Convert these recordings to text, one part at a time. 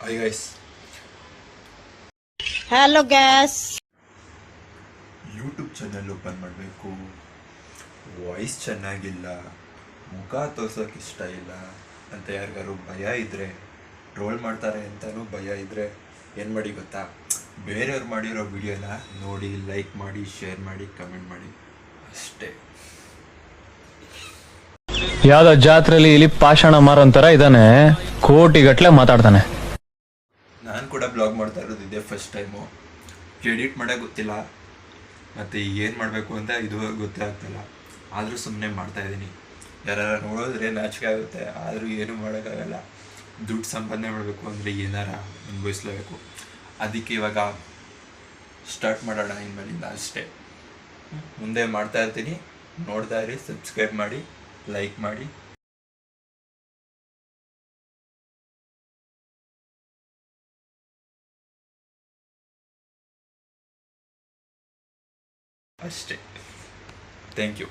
Hi guys, hello gas. YouTube channel open ಮಾಡಬೇಕು, voice ಚೆನ್ನಾಗಿಲ್ಲ, ಮುಖ ತೋರ್ಸೋಕೆ ಇಷ್ಟ ಇಲ್ಲ ಅಂತ ಯಾರಿಗಾರು ಭಯ ಇದ್ದರೆ, ಟ್ರೋಲ್ ಮಾಡ್ತಾರೆ ಅಂತಲೂ ಭಯ ಇದ್ದರೆ ಏನು ಮಾಡಿ ಗೊತ್ತಾ, ಬೇರೆಯವ್ರು ಮಾಡಿರೋ ವಿಡಿಯೋನ ನೋಡಿ ಲೈಕ್ ಮಾಡಿ, ಶೇರ್ ಮಾಡಿ, ಕಮೆಂಟ್ ಮಾಡಿ ಅಷ್ಟೇ. ಯಾವ್ದೋ ಜಾತ್ರೆಯಲ್ಲಿ ಇಲ್ಲಿ ಪಾಷಾಣ ಮಾರೋಂಥರ ಇದ್ದಾನೆ, ಕೋಟಿಗಟ್ಲೆ ಮಾತಾಡ್ತಾನೆ. ನಾನು ಕೂಡ ಬ್ಲಾಗ್ ಮಾಡ್ತಾ ಇರೋದು ಇದೇ ಫಸ್ಟ್ ಟೈಮು. ಎಡಿಟ್ ಮಾಡೋಕೆ ಗೊತ್ತಿಲ್ಲ, ಮತ್ತು ಏನು ಮಾಡಬೇಕು ಅಂತ ಇದು ಗೊತ್ತೇ ಆಗ್ತಿಲ್ಲ. ಆದರೂ ಸುಮ್ಮನೆ ಮಾಡ್ತಾಯಿದ್ದೀನಿ. ಯಾರು ನೋಡಿದ್ರೆ ನಾಚಿಕೆ ಆಗುತ್ತೆ, ಆದರೂ ಏನೂ ಮಾಡೋಕ್ಕಾಗಲ್ಲ. ದುಡ್ಡು ಸಂಪಾದನೆ ಮಾಡಬೇಕು ಅಂದರೆ ಏನಾರ ಅನುಭವಿಸ್ಲೇಬೇಕು. ಅದಕ್ಕೆ ಇವಾಗ ಸ್ಟಾರ್ಟ್ ಮಾಡೋಣ ಇನ್ಮೇಲಿಂದ ಅಷ್ಟೇ. ಮುಂದೆ ಮಾಡ್ತಾ ಇರ್ತೀನಿ, ನೋಡ್ತಾ ಇರಿ, ಸಬ್ಸ್ಕ್ರೈಬ್ ಮಾಡಿ, ಲೈಕ್ ಮಾಡಿ. ಅಷ್ಟೇ, ಥ್ಯಾಂಕ್ ಯು.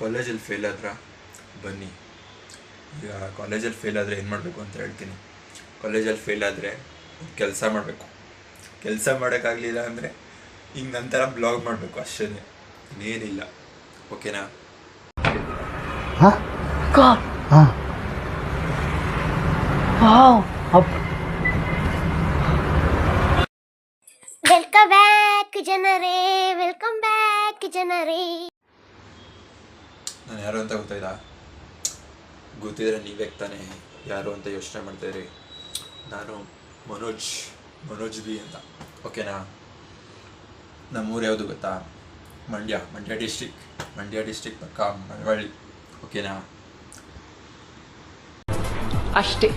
ಕಾಲೇಜಲ್ಲಿ ಫೇಲ್ ಆದ್ರೆ ಬನ್ನಿ. ಈಗ ಕಾಲೇಜಲ್ಲಿ ಫೇಲ್ ಆದರೆ ಏನು ಮಾಡಬೇಕು ಅಂತ ಹೇಳ್ತೀನಿ. ಕಾಲೇಜಲ್ಲಿ ಫೇಲ್ ಆದರೆ ಕೆಲಸ ಮಾಡಬೇಕು. ಕೆಲಸ ಮಾಡೋಕ್ಕಾಗಲಿಲ್ಲ ಅಂದರೆ ಹಿಂಗೆ ನಂತರ ಬ್ಲಾಗ್ ಮಾಡಬೇಕು, ಅಷ್ಟೇ, ಇನ್ನೇನಿಲ್ಲ. ಓಕೆನಾ? ವೆಲ್ಕಮ್ ಬ್ಯಾಕ್ ಜನರೇ, ವೆಲ್ಕಮ್ ಬ್ಯಾಕ್ ಜನರೇ. ನಾನು ಯಾರು ಅಂತ ಗೊತ್ತಾಯ್ತಾ? ಗೊತ್ತಿದ್ರೆ ನೀವೇ ತಾನೇ ಯಾರು ಅಂತ ಯೋಚನೆ ಮಾಡ್ತಾಯಿರಿ. ನಾನು ಮನೋಜ್ ಬಿ ಅಂತ. ಓಕೆನಾ? ನಮ್ಮೂರು ಯಾವುದು ಗೊತ್ತಾ? ಮಂಡ್ಯ ಡಿಸ್ಟಿಕ್ ಪಕ್ಕ ಮಳವಳ್ಳಿ. ಓಕೆನಾ? ಅಷ್ಟೇ.